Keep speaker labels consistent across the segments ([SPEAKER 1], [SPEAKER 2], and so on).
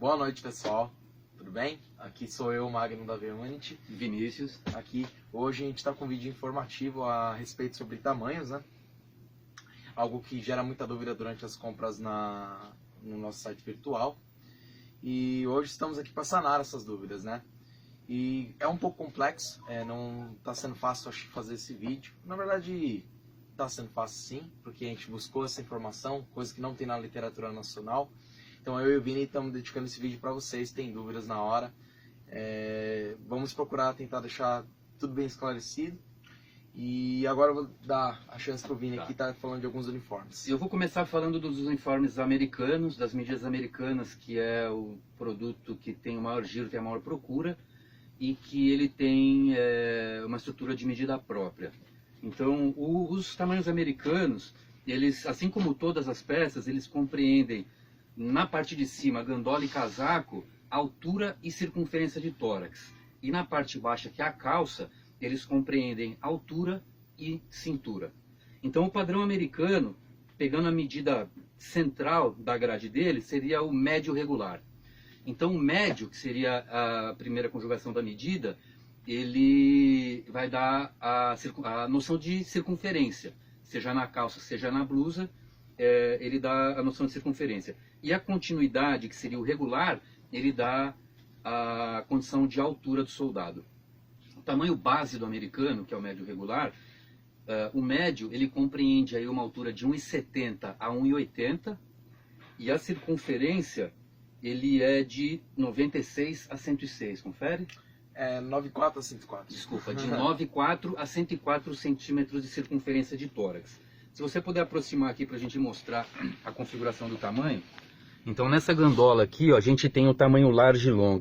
[SPEAKER 1] Boa noite, pessoal. Tudo bem? Aqui sou eu, Magno da Vermanit.
[SPEAKER 2] Vinícius.
[SPEAKER 1] Aqui. Hoje a gente está com um vídeo informativo a respeito sobre tamanhos, né? Algo que gera muita dúvida durante as compras no nosso site virtual. E hoje estamos aqui para sanar essas dúvidas, né? E é um pouco complexo, não está sendo fácil acho, fazer esse vídeo. Na verdade, está sendo fácil sim, porque a gente buscou essa informação, coisa que não tem na literatura nacional. Então eu e o Vini estamos dedicando esse vídeo para vocês, tem dúvidas na hora. Vamos procurar tentar deixar tudo bem esclarecido. E agora eu vou dar a chance para o Vini aqui estar falando de alguns uniformes.
[SPEAKER 2] Eu vou começar falando dos uniformes americanos, das medidas americanas, que é o produto que tem o maior giro, tem a maior procura e que ele tem uma estrutura de medida própria. Então, os tamanhos americanos, eles, assim como todas as peças, eles compreendem na parte de cima, gandola e casaco, altura e circunferência de tórax. E na parte baixa, que é a calça, eles compreendem altura e cintura. Então o padrão americano, pegando a medida central da grade dele, seria o médio regular. Então o médio, que seria a primeira conjugação da medida, ele vai dar a noção de circunferência, seja na calça, seja na blusa, ele dá a noção de circunferência. E a continuidade, que seria o regular, ele dá a condição de altura do soldado. O tamanho base do americano, que é o médio regular, o médio ele compreende aí uma altura de 1,70 a 1,80 e a circunferência ele é de 96 a 106, confere?
[SPEAKER 1] 94 a 104.
[SPEAKER 2] Desculpa, de 94 a 104 centímetros de circunferência de tórax. Se você puder aproximar aqui para a gente mostrar a configuração do tamanho. Então nessa gandola aqui, ó, a gente tem o tamanho large e long.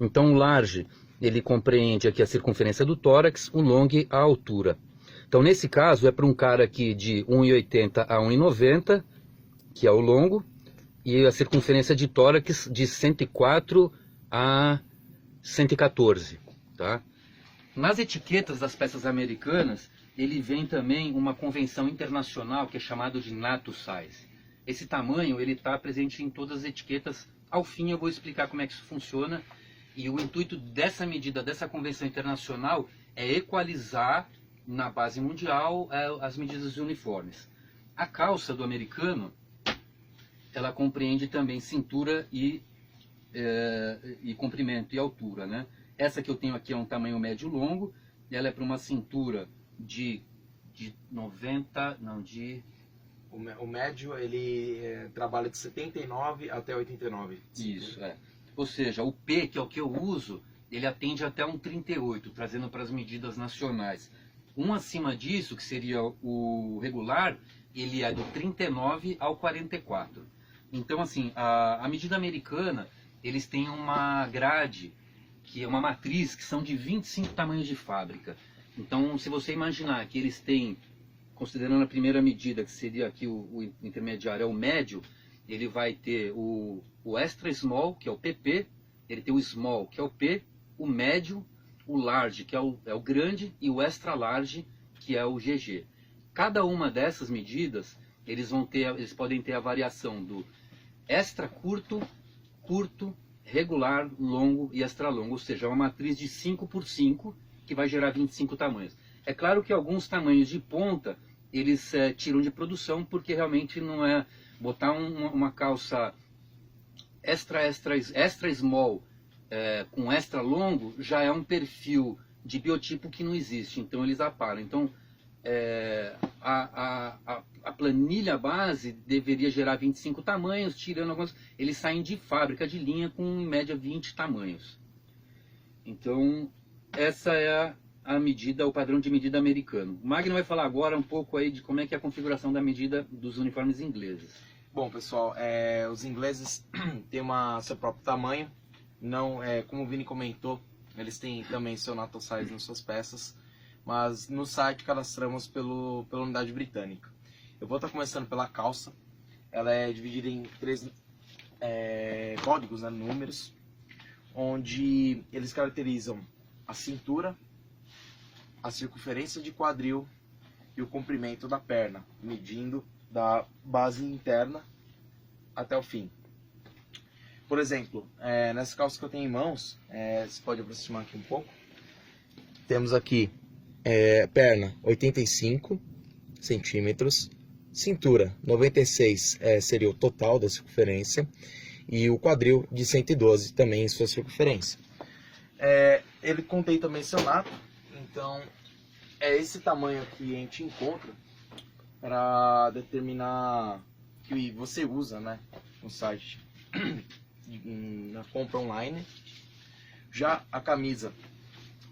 [SPEAKER 2] Então o large ele compreende aqui a circunferência do tórax, o long a altura. Então nesse caso é para um cara aqui de 1,80 a 1,90, que é o longo, e a circunferência de tórax de 104 a 114, tá? Nas etiquetas das peças americanas, ele vem também uma convenção internacional que é chamada de NATO Size. Esse tamanho ele está presente em todas as etiquetas. Ao fim eu vou explicar como é que isso funciona. E o intuito dessa medida, dessa convenção internacional, é equalizar na base mundial as medidas de uniformes. A calça do americano, ela compreende também cintura e comprimento e altura, né? Essa que eu tenho aqui é um tamanho médio longo, ela é para uma cintura de 90, não, de...
[SPEAKER 1] O médio ele trabalha de 79 até 89.
[SPEAKER 2] Isso, Ou seja, o P, que é o que eu uso, ele atende até um 38, trazendo para as medidas nacionais. Um acima disso, que seria o regular, ele é do 39 ao 44. Então, assim, a medida americana, eles têm uma grade, que é uma matriz, que são de 25 tamanhos de fábrica. Então, se você imaginar que eles têm, considerando a primeira medida, que seria aqui o intermediário, é o médio, ele vai ter o extra small, que é o PP, ele tem o small, que é o P, o médio, o large, que é o grande, e o extra large, que é o GG. Cada uma dessas medidas, eles podem ter a variação do extra curto, curto, regular, longo e extra longo, ou seja, uma matriz de 5 por 5, que vai gerar 25 tamanhos. É claro que alguns tamanhos de ponta, eles tiram de produção, porque realmente não é botar uma calça extra small com extra longo, já é um perfil de biotipo que não existe, então eles aparam. Então a planilha base deveria gerar 25 tamanhos, tirando alguns, eles saem de fábrica, de linha, com em média 20 tamanhos. Então essa é a medida, o padrão de medida americano. O Magno vai falar agora um pouco aí de como é que é a configuração da medida dos uniformes ingleses.
[SPEAKER 1] Bom, pessoal, os ingleses têm seu próprio tamanho. Não, como o Vini comentou, eles têm também seu NATO Size nas suas peças, mas no site cadastramos pela unidade britânica. Eu vou estar começando pela calça. Ela é dividida em 3 códigos, né, números, onde eles caracterizam a cintura, a circunferência de quadril e o comprimento da perna, medindo da base interna até o fim. Por exemplo, nessa calça que eu tenho em mãos, você pode aproximar aqui um pouco. Temos aqui perna 85 centímetros, cintura 96 seria o total da circunferência, e o quadril de 112 também em sua circunferência. Ele contém também seu nato, então é esse tamanho que a gente encontra para determinar que você usa, né, no site, na compra online. Já a camisa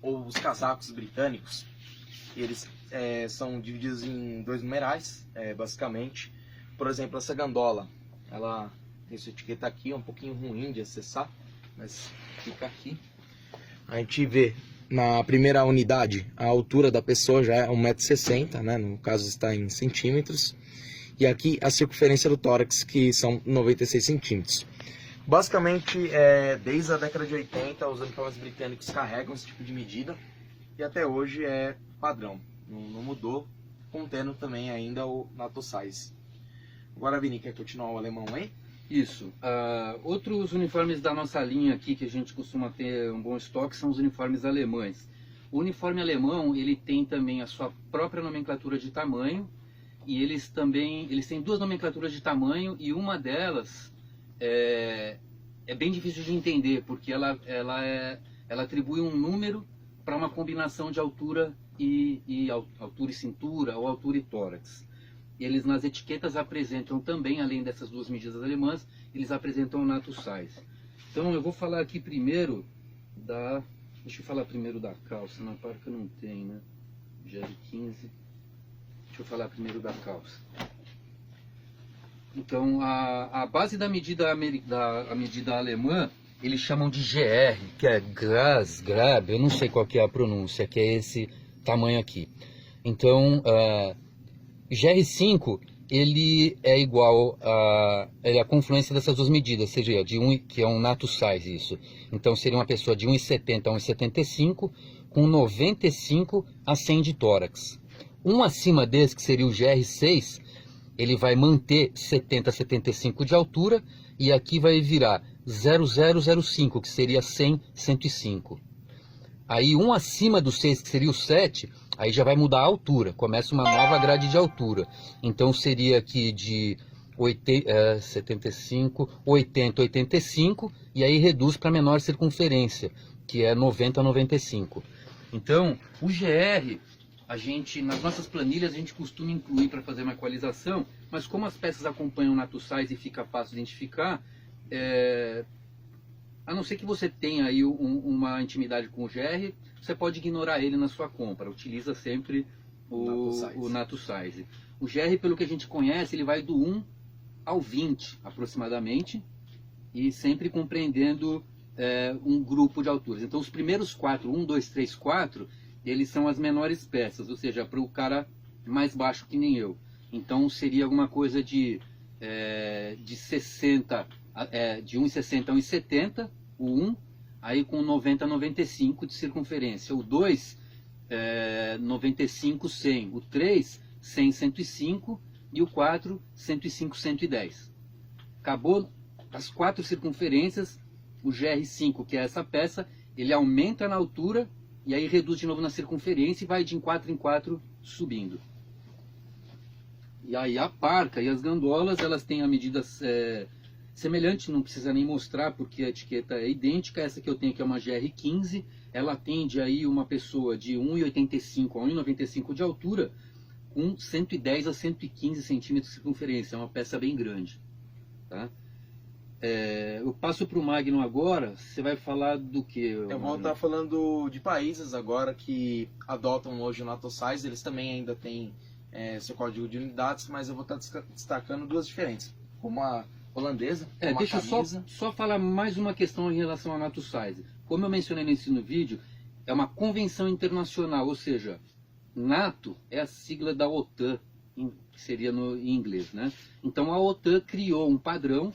[SPEAKER 1] ou os casacos britânicos, eles são divididos em 2 numerais, basicamente. Por exemplo, essa gandola, ela tem sua etiqueta aqui, é um pouquinho ruim de acessar, mas fica aqui. A gente vê na primeira unidade a altura da pessoa já é 1,60 m, né? No caso está em centímetros. E aqui a circunferência do tórax, que são 96 centímetros. Basicamente, desde a década de 80, os uniformes britânicos carregam esse tipo de medida. E até hoje é padrão, não mudou, contendo também ainda o NATO Size. Agora, Vini, quer continuar o alemão aí?
[SPEAKER 2] Isso. Outros uniformes da nossa linha aqui, que a gente costuma ter um bom estoque, são os uniformes alemães. O uniforme alemão, ele tem também a sua própria nomenclatura de tamanho, e eles têm 2 nomenclaturas de tamanho, e uma delas é bem difícil de entender, porque ela atribui um número para uma combinação de altura altura e cintura, ou altura e tórax. Eles nas etiquetas apresentam também, além dessas 2 medidas alemãs, eles apresentam o NATO Size. Então eu vou falar aqui primeiro deixa eu falar primeiro da calça, na parca não tem, né? GR15. Deixa eu falar primeiro da calça. Então a base da medida alemã, eles chamam de GR, que é Grab, eu não sei qual que é a pronúncia, que é esse tamanho aqui. Então, GR5, ele é igual a confluência dessas 2 medidas, seja, que é um NATO Size isso. Então seria uma pessoa de 1,70 a 1,75, com 95 a 100 de tórax. Um acima desse, que seria o GR6, ele vai manter 70 a 75 de altura, e aqui vai virar 0005, que seria 100, 105. Aí um acima do 6, que seria o 7, aí já vai mudar a altura, começa uma nova grade de altura. Então seria aqui de 75, 80, 85, e aí reduz para menor circunferência, que é 90 a 95. Então, o GR, nas nossas planilhas, a gente costuma incluir para fazer uma equalização, mas como as peças acompanham o NATO Size e fica fácil de identificar, a não ser que você tenha aí uma intimidade com o GR, você pode ignorar ele na sua compra. Utiliza sempre o NATO Size. O GR, pelo que a gente conhece, ele vai do 1 ao 20 aproximadamente, e sempre compreendendo um grupo de alturas. Então os primeiros 4, 1, 2, 3, 4, eles são as menores peças, ou seja, para o cara mais baixo que nem eu. Então seria alguma coisa de 60, de 1,60 a 1,70, o 1, aí com 90 a 95 de circunferência. O 2, 95, 100. O 3, 100, 105. E o 4, 105, 110. Acabou as 4 circunferências, o GR5, que é essa peça, ele aumenta na altura e aí reduz de novo na circunferência e vai de 4 em 4 subindo. E aí a parca e as gandolas, elas têm a medida semelhante, não precisa nem mostrar porque a etiqueta é idêntica. Essa que eu tenho aqui é uma GR15, ela atende aí uma pessoa de 1,85 a 1,95 de altura, com 110 a 115 centímetros de circunferência, é uma peça bem grande. Tá? Eu passo para o Magno agora, você vai falar do que?
[SPEAKER 1] Eu vou estar falando de países agora que adotam hoje o NATO Size. Eles também ainda têm seu código de unidades, mas eu vou estar destacando 2 diferentes, como a holandesa,
[SPEAKER 2] deixa eu só falar mais uma questão em relação ao NATO Size. Como eu mencionei no vídeo, é uma convenção internacional, ou seja, NATO é a sigla da OTAN, que seria em inglês, né? Então a OTAN criou um padrão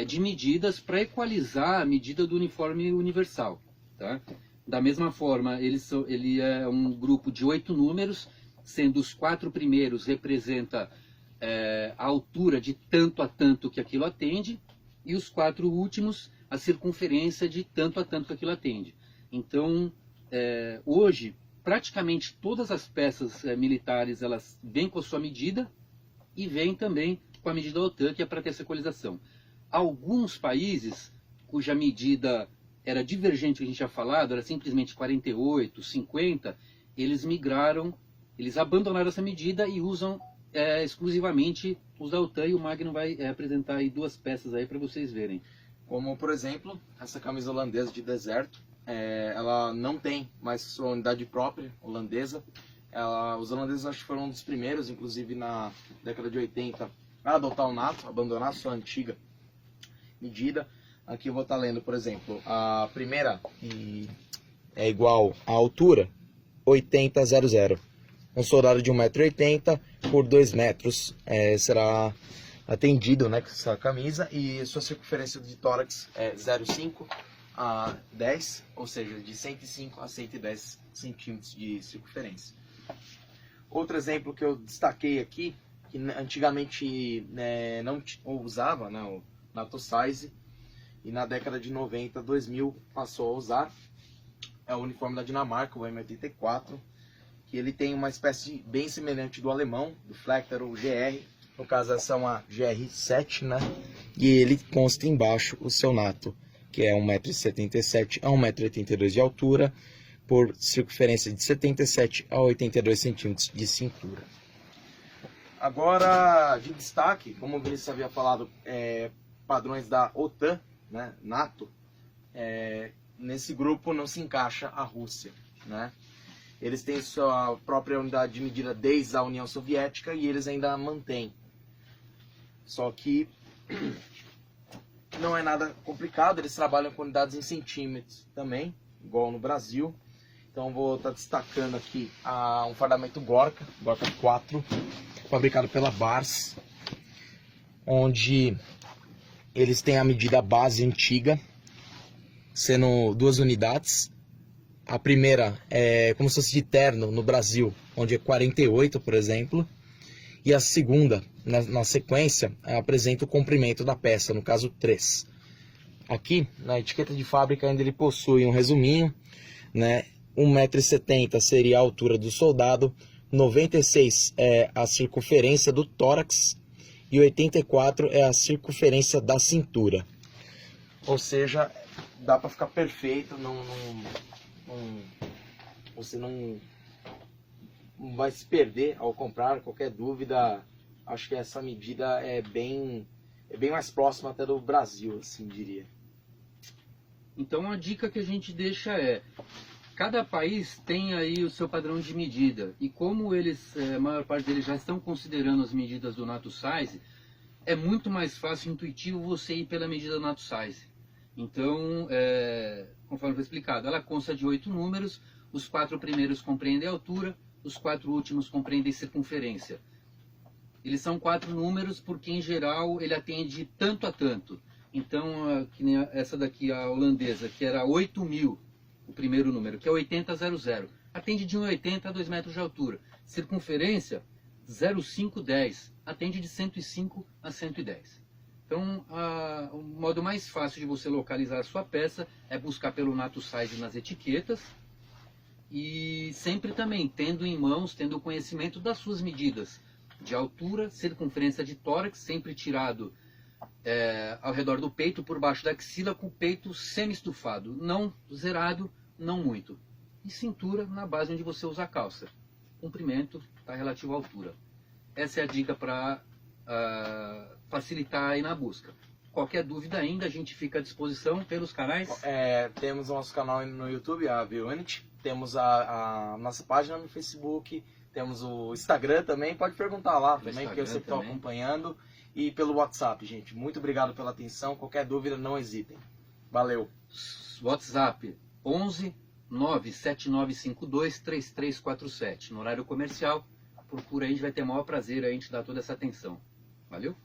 [SPEAKER 2] de medidas para equalizar a medida do uniforme universal. Tá? Da mesma forma, ele é um grupo de 8 números, sendo os 4 primeiros representa a altura de tanto a tanto que aquilo atende, e os 4 últimos, a circunferência de tanto a tanto que aquilo atende. Então, hoje, praticamente todas as peças militares, elas vêm com a sua medida e vêm também com a medida OTAN, que é para ter essa equalização. Alguns países, cuja medida era divergente, que a gente já falado, era simplesmente 48, 50, eles migraram, eles abandonaram essa medida e usam exclusivamente os da OTAN, e o Magno vai apresentar aí 2 peças aí para vocês verem.
[SPEAKER 1] Como, por exemplo, essa camisa holandesa de deserto, ela não tem mais sua unidade própria holandesa. Os holandeses acho que foram um dos primeiros, inclusive na década de 80, a adotar o NATO, abandonar sua antiga medida. Aqui eu vou estar lendo, por exemplo, a primeira é igual à altura 80,00. Um soldado de 1,80 m por 2 metros será atendido, né, com essa camisa, e sua circunferência de tórax é 0,5 a 10, ou seja, de 105 a 110 centímetros de circunferência. Outro exemplo que eu destaquei aqui, que antigamente não usava, né, o NATO Size, e na década de 90, 2000 passou a usar, é o uniforme da Dinamarca, o M84, que ele tem uma espécie bem semelhante do alemão, do Flechter, o GR. No caso, essa é uma GR7, né? E ele consta embaixo o seu NATO, que é 1,77 m a 1,82 m de altura, por circunferência de 77 a 82 centímetros de cintura. Agora, de destaque, como o Vinícius havia falado, padrões da OTAN, né? NATO, nesse grupo não se encaixa a Rússia, né? Eles têm sua própria unidade de medida desde a União Soviética e eles ainda mantêm. Só que não é nada complicado, eles trabalham com unidades em centímetros também, igual no Brasil. Então vou estar destacando aqui um fardamento Gorka 4, fabricado pela Bars, onde eles têm a medida base antiga, sendo 2 unidades. A primeira é como se fosse de terno no Brasil, onde é 48, por exemplo. E a segunda, na sequência, apresenta o comprimento da peça, no caso 3. Aqui, na etiqueta de fábrica, ainda ele possui um resuminho, né? 1,70 m seria a altura do soldado, 96 é a circunferência do tórax e 84 é a circunferência da cintura. Ou seja, dá para ficar perfeito, você não vai se perder ao comprar. Qualquer dúvida, acho que essa medida é bem mais próxima até do Brasil, assim diria.
[SPEAKER 2] Então a dica que a gente deixa cada país tem aí o seu padrão de medida, e como eles, a maior parte deles já estão considerando as medidas do NATO Size, é muito mais fácil e intuitivo você ir pela medida do NATO Size. Então, conforme foi explicado, ela consta de 8 números, os 4 primeiros compreendem a altura, os 4 últimos compreendem circunferência. Eles são 4 números porque, em geral, ele atende tanto a tanto. Então, que nem essa daqui, a holandesa, que era 8.000, o primeiro número, que é 80,00. Atende de 1,80 a 2 metros de altura. Circunferência, 0,510. Atende de 105 a 110. Então, o modo mais fácil de você localizar a sua peça é buscar pelo NATO Size nas etiquetas, e sempre também tendo em mãos, tendo conhecimento das suas medidas de altura, circunferência de tórax, sempre tirado ao redor do peito, por baixo da axila, com o peito semi-estufado, não zerado, não muito. E cintura na base onde você usa a calça. Comprimento está relativo à altura. Essa é a dica para facilitar aí na busca. Qualquer dúvida ainda, a gente fica à disposição pelos canais.
[SPEAKER 1] Temos o nosso canal no YouTube, a V-Unit. Temos a nossa página no Facebook. Temos o Instagram também. Pode perguntar lá também, porque eu sempre estou acompanhando. E pelo WhatsApp, gente. Muito obrigado pela atenção. Qualquer dúvida, não hesitem. Valeu.
[SPEAKER 2] WhatsApp 11 97952 3347. No horário comercial, procura aí, a gente vai ter o maior prazer aí em te dar toda essa atenção. Valeu?